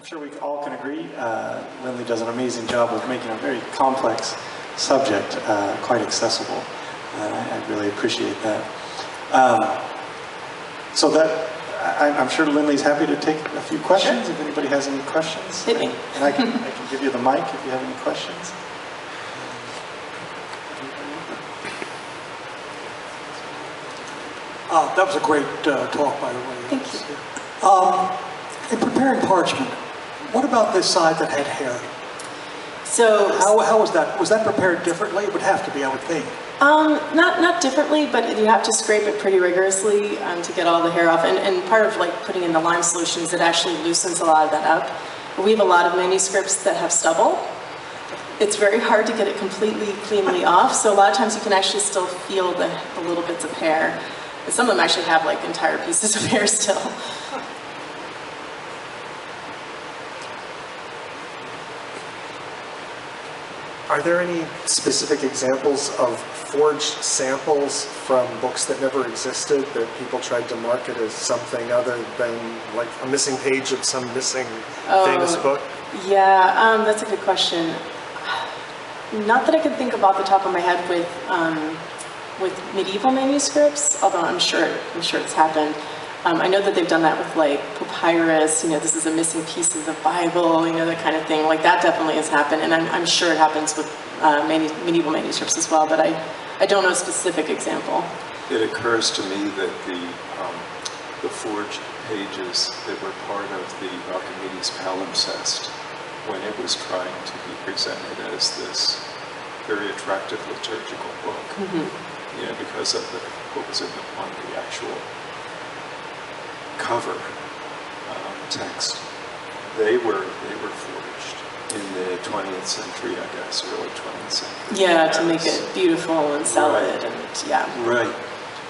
I'm sure we all can agree, Lynley does an amazing job of making a very complex subject quite accessible. I really appreciate that. So that, I'm sure Lynley's happy to take a few questions if anybody has any questions. Hit me. And I can give you the mic if you have any questions. That was a great talk, by the way. Thank you. In preparing parchment, what about this side that had hair? So How was that? Was that prepared differently? It would have to be, I would think. not differently, but you have to scrape it pretty rigorously to get all the hair off. And part of like putting in the lime solution is it actually loosens a lot of that up. We have a lot of manuscripts that have stubble. It's very hard to get it completely cleanly off. So a lot of times you can actually still feel the little bits of hair. And some of them actually have like entire pieces of hair still. Are there any specific examples of forged samples from books that never existed that people tried to market as something other than like a missing page of some missing famous book? Yeah, that's a good question. Not that I can think of off the top of my head with medieval manuscripts, although I'm sure it's happened. I know that they've done that with like papyrus, this is a missing piece of the Bible, that kind of thing. Like that definitely has happened, and I'm sure it happens with medieval manuscripts as well, but I don't know a specific example. It occurs to me that the forged pages that were part of the Archimedes palimpsest, when it was trying to be presented as this very attractive liturgical book, because of what was on the actual cover text, they were forged in the 20th century, I guess, early 20th century. Yeah, to make it beautiful and sell it, and yeah. Right.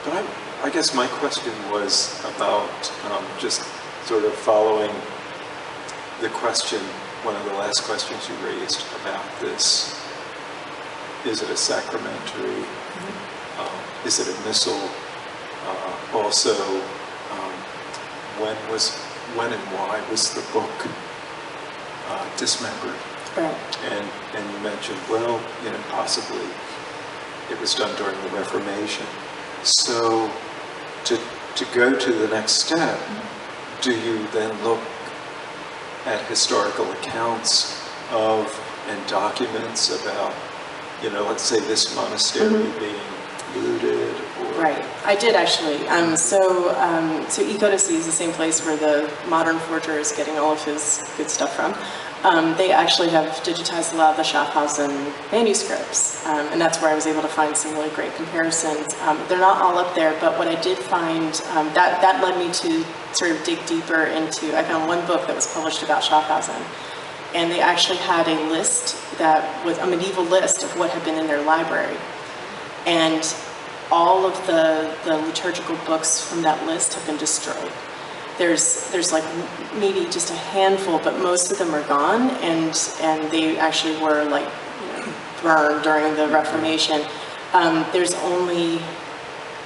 But I guess my question was about just sort of following the question, one of the last questions you raised about this. Is it a sacramentary? Is it a missal? Also, when and why was the book dismembered? Right. And you mentioned, well, possibly it was done during the Reformation. So to go to the next step, do you then look at historical accounts of and documents about, let's say this monastery being looted? Right, I did actually. So Ecodicee is the same place where the modern forger is getting all of his good stuff from. They actually have digitized a lot of the Schaffhausen manuscripts, and that's where I was able to find some really great comparisons. They're not all up there, but what I did find, that led me to sort of dig deeper into, I found one book that was published about Schaffhausen, and they actually had a list that was a medieval list of what had been in their library. And all of the liturgical books from that list have been destroyed. There's like maybe just a handful, but most of them are gone, and they actually were like burned during the Reformation. I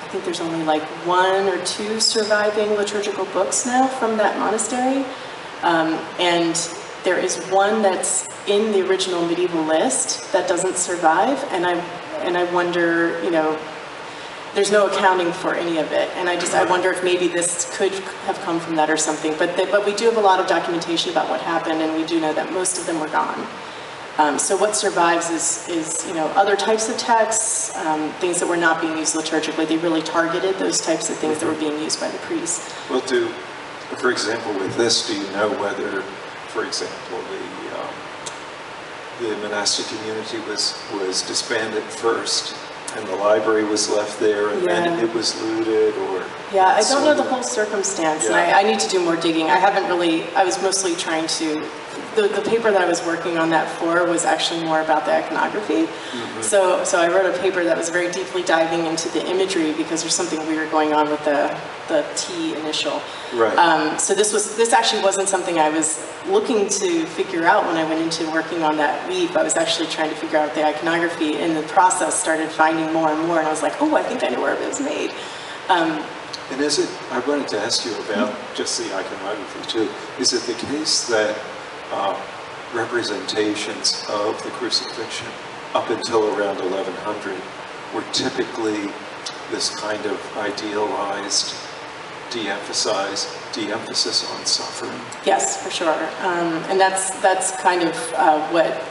think there's only like 1 or 2 surviving liturgical books now from that monastery, and there is one that's in the original medieval list that doesn't survive, and I wonder, there's no accounting for any of it, and I wonder if maybe this could have come from that or something. But we do have a lot of documentation about what happened, and we do know that most of them were gone. So what survives is other types of texts, things that were not being used liturgically. They really targeted those types of things that were being used by the priests. Well, for example, with this, do you know whether, for example, the monastic community was disbanded first, and the library was left there, and then it was looted, or... Yeah, I don't know the whole circumstance, and I need to do more digging. I was mostly trying to... The paper that I was working on that for was actually more about the iconography. So I wrote a paper that was very deeply diving into the imagery, because there's something weird going on with the T initial. Right. So this actually wasn't something I was looking to figure out when I went into working on that weave. I was actually trying to figure out the iconography. In the process, started finding more and more, and I was like, oh, I think I know where it was made. And I wanted to ask you about just the iconography too. Is it the case that representations of the crucifixion up until around 1100 were typically this kind of idealized, de-emphasis on suffering. Yes, for sure. And that's kind of what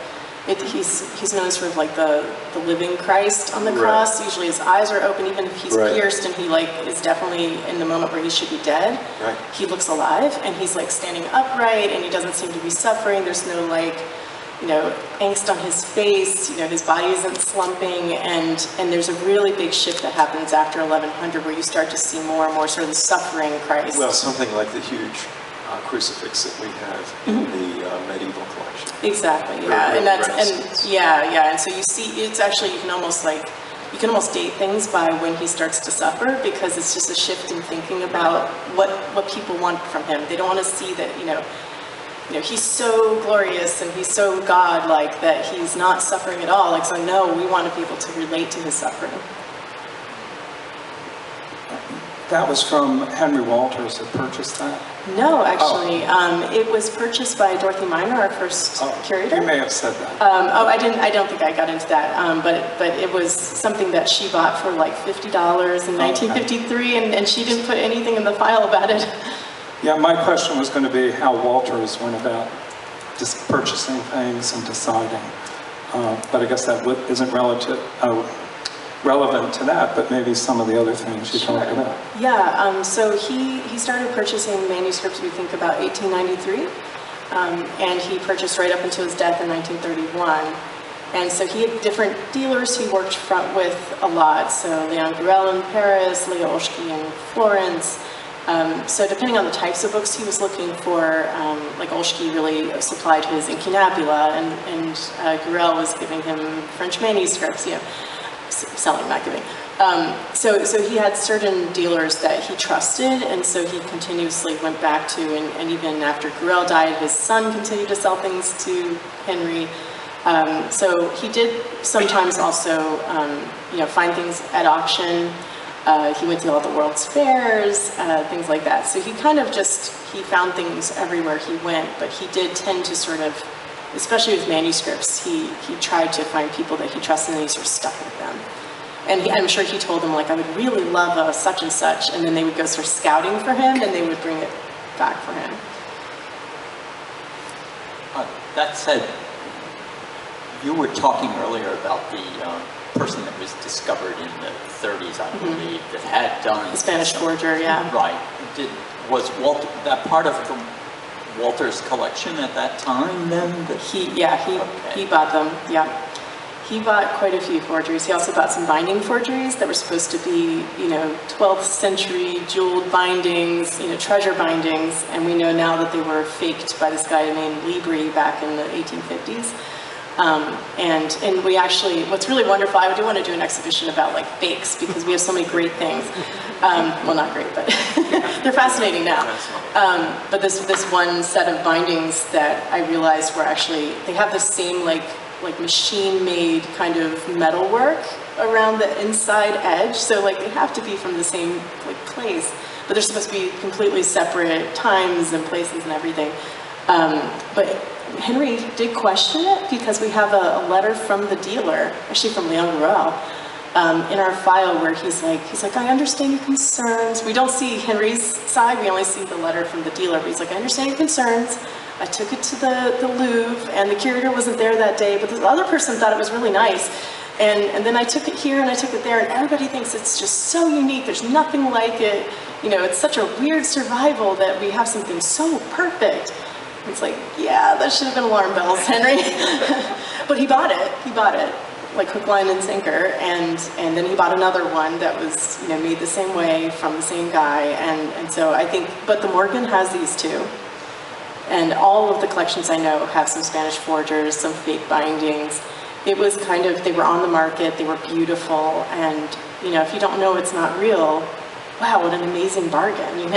he's known as sort of like the living Christ on the cross. Right. Usually his eyes are open, even if he's pierced, and he like is definitely in the moment where he should be dead. Right. He looks alive, and he's like standing upright, and he doesn't seem to be suffering. There's no like, you know, angst on his face. You know, his body isn't slumping, and there's a really big shift that happens after 1100, where you start to see more and more sort of the suffering Christ. Well, something like the huge crucifix that we have in the medieval collection. Exactly, yeah, and and so you see, it's actually, you can almost date things by when he starts to suffer, because it's just a shift in thinking about what people want from him. They don't want to see that, you know, he's so glorious and he's so God-like that he's not suffering at all. Like, so no, we want people to relate to his suffering. That was from Henry Walters that purchased that? No, actually, it was purchased by Dorothy Minor, our first curator. You may have said that. I don't think I got into that, but it was something that she bought for like $50 in 1953, and she didn't put anything in the file about it. Yeah, my question was going to be how Walters went about just purchasing things and deciding, but I guess that isn't relevant to that, but maybe some of the other things you talked about. Yeah, so he started purchasing manuscripts, we think, about 1893, and he purchased right up until his death in 1931. And so he had different dealers he worked with a lot, so Leon Gurel in Paris, Leo Olszki in Florence. So depending on the types of books he was looking for, like Olszki really supplied his incunabula, and Gurel was giving him French manuscripts, you know, selling, not giving. So he had certain dealers that he trusted, and so he continuously went back to, and even after Gurel died, his son continued to sell things to Henry. So he did sometimes also, find things at auction. He went to all the World's Fairs, things like that. So he kind of he found things everywhere he went, but he did tend to sort of, especially with manuscripts, he tried to find people that he trusted, and he sort of stuck with them. And I'm sure he told them, like, I would really love a such and such, and then they would go sort of scouting for him, and they would bring it back for him. That said, you were talking earlier about the person that was discovered in the 30s, I believe, that had done... The Spanish forger, yeah. Right. Was that part of Walter's collection at that time then? He bought them, yeah. He bought quite a few forgeries. He also bought some binding forgeries that were supposed to be, 12th century jeweled bindings, treasure bindings, and we know now that they were faked by this guy named Libri back in the 1850s. And we actually, what's really wonderful, I do want to do an exhibition about like fakes, because we have so many great things. Well, not great, but they're fascinating now. But this one set of bindings that I realized were actually, they have the same like machine-made kind of metalwork around the inside edge. So like they have to be from the same place, but they're supposed to be completely separate times and places and everything. But Henry did question it, because we have a letter from the dealer, actually from Leon Gurel, in our file, where he's like, I understand your concerns. We don't see Henry's side, we only see the letter from the dealer, but he's like, I understand your concerns. I took it to the Louvre, and the curator wasn't there that day, but the other person thought it was really nice. And then I took it here and I took it there, and everybody thinks it's just so unique. There's nothing like it. It's such a weird survival that we have something so perfect. It's like, yeah, that should have been alarm bells, Henry. But he bought it, like hook, line, and sinker, and then he bought another one that was, made the same way from the same guy, and so I think, but the Morgan has these too, and all of the collections I know have some Spanish forgers, some fake bindings. It was kind of, they were on the market, they were beautiful, and, if you don't know it's not real, wow, what an amazing bargain,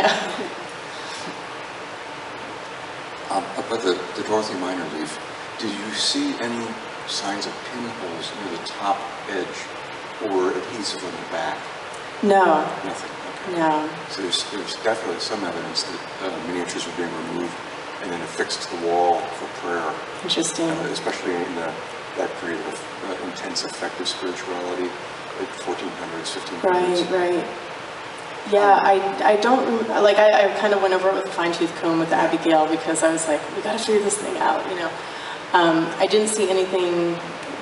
About the Dorothy Minor leaf, did you see any signs of pinholes near the top edge or adhesive on the back? No. Nothing? Okay. No. So there's definitely some evidence that miniatures were being removed and then affixed to the wall for prayer. Interesting. Especially in that period of intense affective spirituality, like 1400s, 1500s. Right. Yeah, I don't, like, I kind of went over it with a fine-tooth comb with Abigail because I was like, we got to figure this thing out, you know. I didn't see anything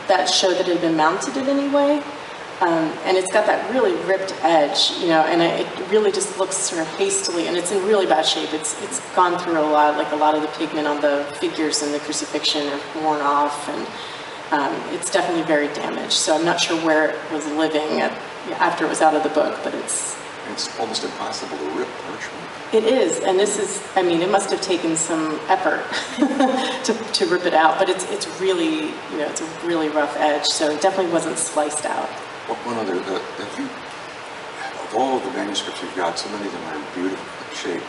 that showed that it had been mounted in any way. And it's got that really ripped edge, you know, and it really just looks sort of hastily, and it's in really bad shape. It's gone through a lot, like a lot of the pigment on the figures in the crucifixion are worn off, and it's definitely very damaged. So I'm not sure where it was living after it was out of the book, but it's almost impossible to rip parchment. It is, and this is, I mean, it must have taken some effort to rip it out, but it's really, you know, it's a really rough edge, so it definitely wasn't sliced out. Well, one other, of all of the manuscripts you've got, so many of them are in beautiful shape,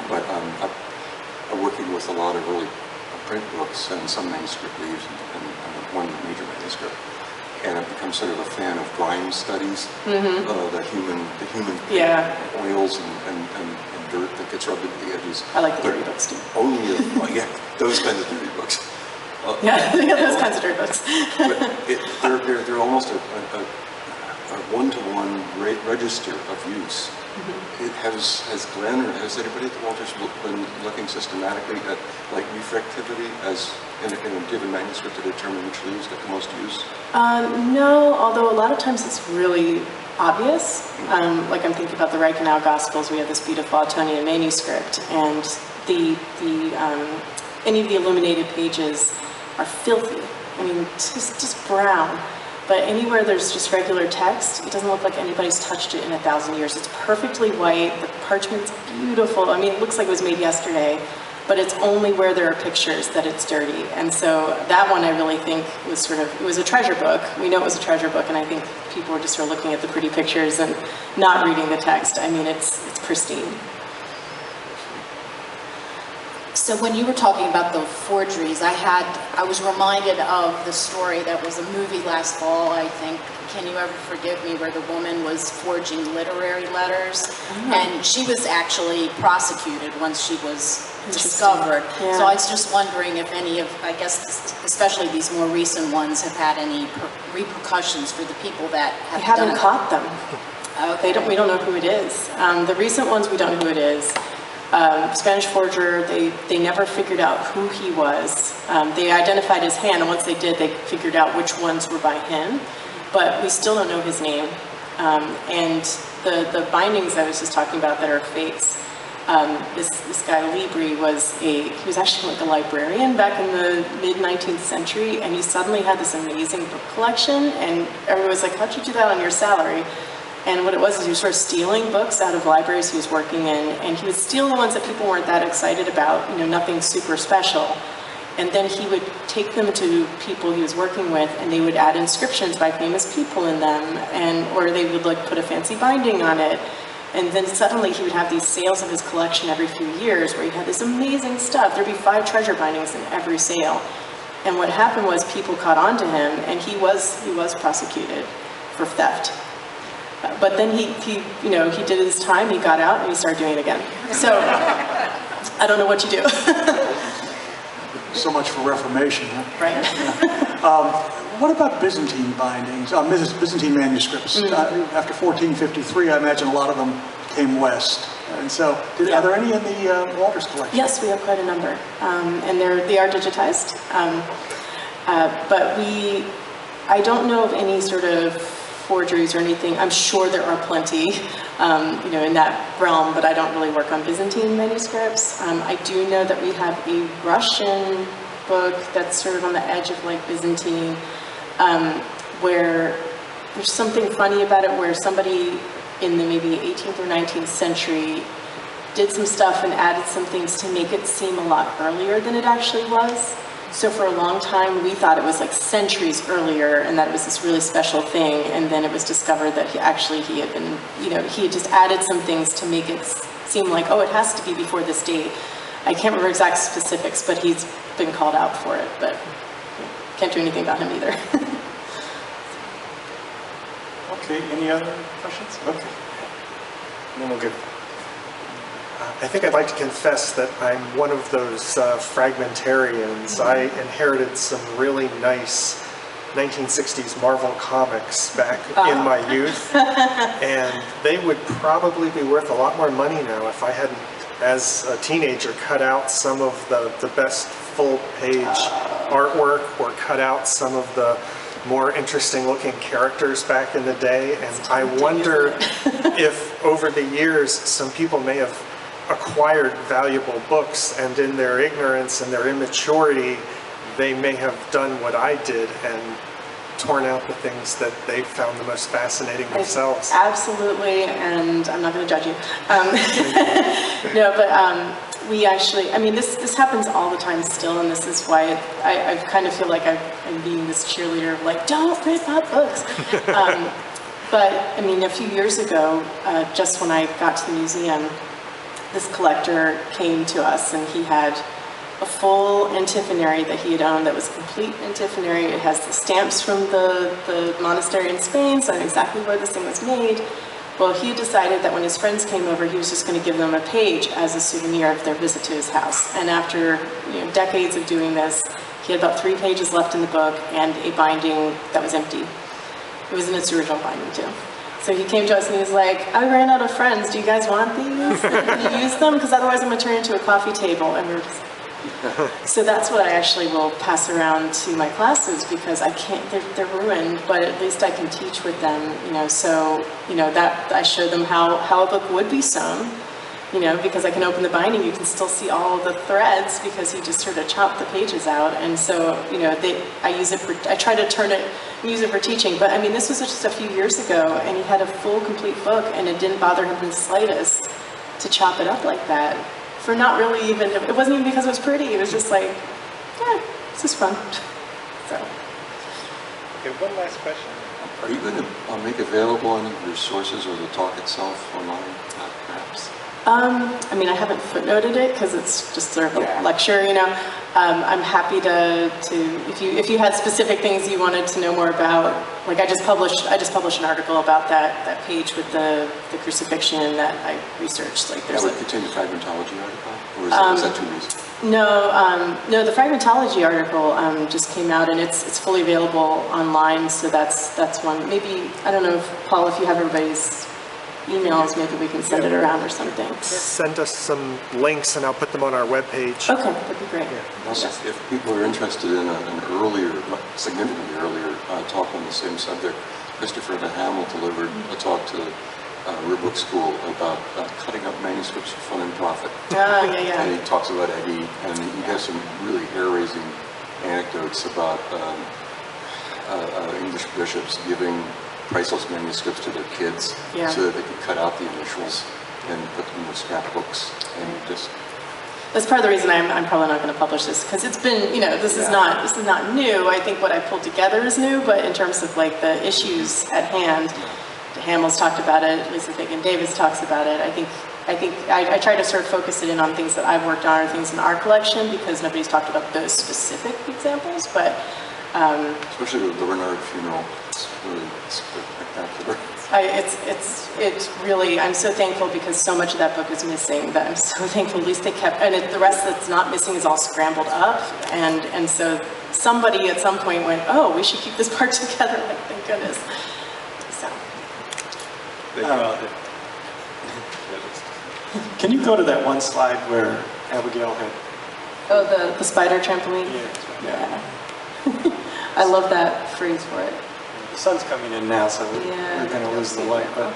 but I'm working with a lot of early print books and some manuscript leaves and one major manuscript. And I've become sort of a fan of grime studies, the human oils and dirt that gets rubbed into the edges. I like the dirty books too. Those kinds of dirty books. Those kinds of dirty books. But they're almost a one-to-one register of use. It has Glenn or has anybody at the Walters been looking systematically at like reflectivity as in a given manuscript to determine which leaves get the most use? No, although a lot of times it's really obvious. Like I'm thinking about the Reichenau Gospels, we have this beautiful Ottonian manuscript, and any of the illuminated pages are filthy. I mean, just brown. But anywhere there's just regular text, it doesn't look like anybody's touched it in 1,000 years. It's perfectly white, the parchment's beautiful. I mean, it looks like it was made yesterday, but it's only where there are pictures that it's dirty. And so that one I really think was it was a treasure book. We know it was a treasure book, and I think people were just sort of looking at the pretty pictures and not reading the text. I mean, it's pristine. So when you were talking about the forgeries, I was reminded of the story that was a movie last fall, I think, Can You Ever Forgive Me, where the woman was forging literary letters, and she was actually prosecuted once she was discovered. Yeah. So I was just wondering if any of, I guess, especially these more recent ones, have had any repercussions for the people that have done it. We haven't caught them. Okay. We don't know who it is. The recent ones, we don't know who it is. Spanish forger, they never figured out who he was. They identified his hand, and once they did, they figured out which ones were by him. But we still don't know his name. And the bindings I was just talking about that are fakes, this guy Libri he was actually like a librarian back in the mid-19th century, and he suddenly had this amazing book collection, and everyone was like, how'd you do that on your salary? And what it was is he was sort of stealing books out of libraries he was working in, and he would steal the ones that people weren't that excited about, you know, nothing super special. And then he would take them to people he was working with, and they would add inscriptions by famous people in them, or they would like put a fancy binding on it. And then suddenly he would have these sales of his collection every few years where he had this amazing stuff. There'd be 5 treasure bindings in every sale. And what happened was people caught on to him, and he was prosecuted for theft. But then he did his time, he got out, and he started doing it again. So, I don't know what you do. So much for Reformation, huh? Right. What about Byzantine bindings, Byzantine manuscripts? After 1453, I imagine a lot of them came west. And so, are there any in the Walters collection? Yes, we have quite a number. And they are digitized. But I don't know of any sort of forgeries or anything. I'm sure there are plenty, in that realm, but I don't really work on Byzantine manuscripts. I do know that we have a Russian book that's sort of on the edge of like Byzantine, where there's something funny about it, where somebody in the maybe 18th or 19th century did some stuff and added some things to make it seem a lot earlier than it actually was. So for a long time, we thought it was like centuries earlier and that it was this really special thing. And then it was discovered that he had been, he had just added some things to make it seem like, oh, it has to be before this date. I can't remember exact specifics, but he's been called out for it, but can't do anything about him either. Okay, any other questions? Okay. And then we'll give I think I'd like to confess that I'm one of those fragmentarians. I inherited some really nice 1960s Marvel comics back in my youth, and they would probably be worth a lot more money now if I hadn't, as a teenager, cut out some of the best full-page artwork or cut out some of the more interesting-looking characters back in the day. And I wonder if, over the years, some people may have acquired valuable books, and in their ignorance and their immaturity, they may have done what I did and torn out the things that they found the most fascinating themselves. Absolutely, and I'm not going to judge you. No, but we actually, I mean, this happens all the time still, and this is why I kind of feel like I'm being this cheerleader of like, don't rip up books. But, I mean, a few years ago, just when I got to the museum, this collector came to us, and he had a full antiphonary that he had owned that was complete antiphonary. It has the stamps from the monastery in Spain, so I know exactly where this thing was made. Well, he decided that when his friends came over, he was just going to give them a page as a souvenir of their visit to his house. And after decades of doing this, he had about 3 pages left in the book and a binding that was empty. It was in its original binding, too. So he came to us and he was like, I ran out of friends. Do you guys want these? Can you use them? Because otherwise I'm going to turn it into a coffee table. And we were just... So that's what I actually will pass around to my classes, because I can't, they're ruined, but at least I can teach with them, so, that I show them how a book would be sewn, because I can open the binding, you can still see all the threads because he just sort of chopped the pages out. And so, I try to use it for teaching. But I mean, this was just a few years ago, and he had a full, complete book, and it didn't bother him in the slightest to chop it up like that. For not really even, it wasn't even because it was pretty, it was just like, yeah, this is fun. So. Okay, one last question. Are you going to make available any of your sources or the talk itself online, perhaps? I mean, I haven't footnoted it because it's just sort of a lecture, I'm happy to if you had specific things you wanted to know more about, like I just published an article about that page with the crucifixion that I researched. Like there's that would contain the fragmentology article, or is that too recent? No, the fragmentology article just came out, and it's fully available online. So that's one. Maybe I don't know if Paul, if you have everybody's emails, maybe we can send it around or something. Send us some links and I'll put them on our webpage. Okay, that'd be great. Yeah. Also, if people are interested in an earlier, significantly earlier talk on the same subject, Christopher Hamill delivered a talk to Rare Book School about cutting up manuscripts for fun and profit. Yeah. And he talks about Eddie, and he has some really hair-raising anecdotes about English bishops giving priceless manuscripts to their kids so that they could cut out the initials and put them with scrapbooks and just... That's part of the reason I'm probably not going to publish this, because it's been, this is not new. I think what I pulled together is new, but in terms of like the issues at hand, Hamill's talked about it, Lisa Fagan Davis talks about it. I try to sort of focus it in on things that I've worked on or things in our collection, because nobody's talked about those specific examples, but... especially the Renard funeral. It's really spectacular. It's really, I'm so thankful because so much of that book is missing that I'm so thankful at least they kept, and the rest that's not missing is all scrambled up, and so somebody at some point went, oh, we should keep this part together, like, thank goodness. So. Can you go to that one slide where Abigail had... Oh, the spider trampoline? Yeah. I love that phrase for it. The sun's coming in now, so we're going to lose the light. But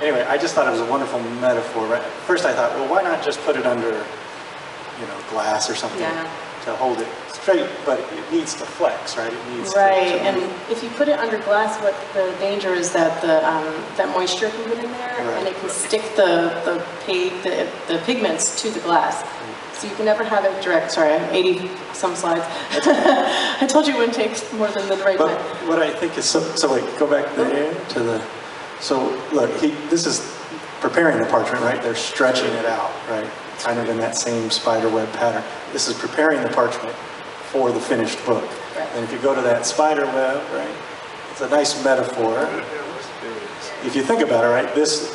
anyway, I just thought it was a wonderful metaphor. Right? First I thought, well, why not just put it under, glass or something to hold it straight? But it needs to flex, right? It needs to and if you put it under glass, what the danger is that that moisture can get in there, and it can stick the pigments to the glass. So you can never have it direct. Sorry, I have 80 some slides. I told you it wouldn't take more than the right time. What I think is, so wait, go back there to the, so look, this is preparing the parchment, right? They're stretching it out, right? Kind of in that same spider web pattern. This is preparing the parchment for the finished book. Right. And if you go to that spider web, right, it's a nice metaphor. If you think about it, right, this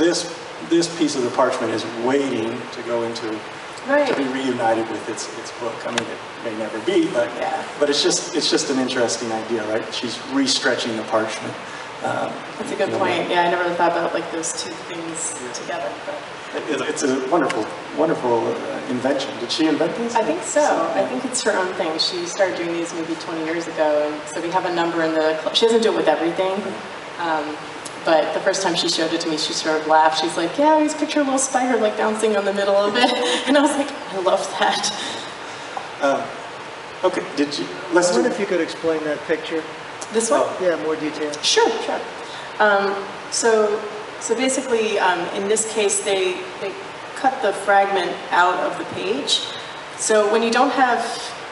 this piece of the parchment is waiting to go into, Right. to be reunited with its book. I mean, it may never be, but Yeah. but it's just an interesting idea, right? She's re-stretching the parchment. That's a good point. Yeah, I never thought about like those two things together. But It's a wonderful, wonderful invention. Did she invent this? I think so. I think it's her own thing. She started doing these maybe 20 years ago, and so we have a number in the. She doesn't do it with everything, but the first time she showed it to me, she sort of laughed. She's like, "Yeah, I always picture a little spider like bouncing on the middle of it," and I was like, "I love that." Okay. Did you? I Let's do. wonder if you could explain that picture. This one. Yeah, more detail. Sure, sure. So basically, in this case, they cut the fragment out of the page. So when you don't have,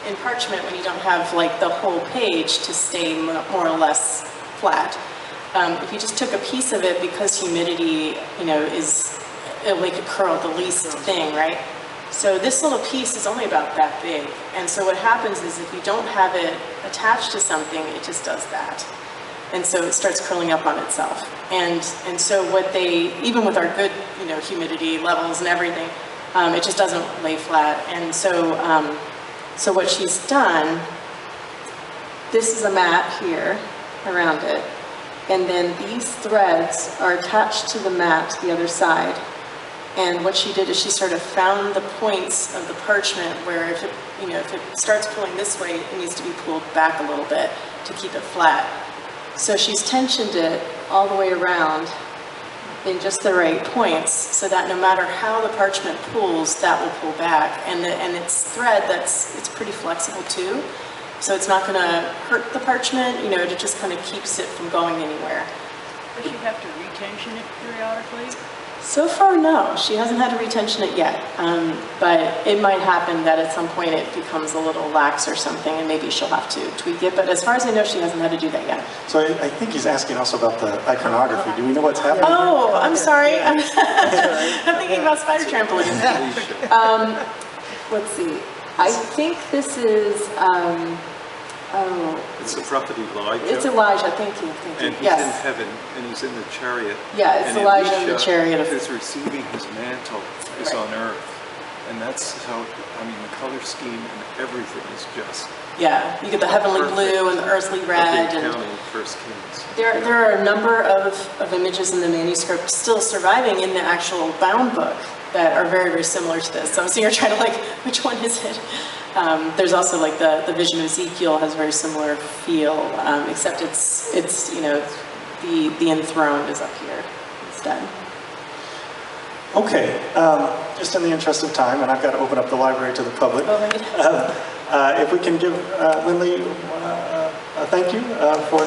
in parchment, when you don't have like the whole page to stay more or less flat, if you just took a piece of it, because humidity, it'll make it curl the least thing, right? So this little piece is only about that big. And so what happens is if you don't have it attached to something, it just does that. And so it starts curling up on itself. And so what they, even with our good, humidity levels and everything, it just doesn't lay flat. And so, so what she's done, this is a mat here around it. And then these threads are attached to the mat, the other side. And what she did is she sort of found the points of the parchment where if it starts pulling this way, it needs to be pulled back a little bit to keep it flat. So she's tensioned it all the way around in just the right points so that no matter how the parchment pulls, that will pull back. And it's thread it's pretty flexible too. So it's not going to hurt the parchment, it just kind of keeps it from going anywhere. Does she have to retension it periodically? So far, no. She hasn't had to retension it yet. But it might happen that at some point it becomes a little lax or something, and maybe she'll have to tweak it. But as far as I know, she hasn't had to do that yet. So I think he's asking also about the iconography. Do we know what's happening? Oh, I'm sorry. I'm thinking about spider trampoline. Let's see. I think this is. It's the prophet Elijah. It's Elijah. Thank you. And he's Yes. in heaven, and he's in the chariot. Yeah, it's and Elijah in the Elisha chariot of- is receiving his mantle is Right. on earth. And that's how, the color scheme and everything is just Yeah, you get the heavenly perfect. blue and the earthly red. Perfect And accounting of First Kings. there are a number of images in the manuscript still surviving in the actual bound book that are very, very similar to this. So I'm sitting here trying to which one is it? There's also the vision of Ezekiel has a very similar feel, except it's the enthroned is up here instead. Okay, just in the interest of time, and I've got to open up the library to the public. Oh, right. If we can give Lynley a thank you for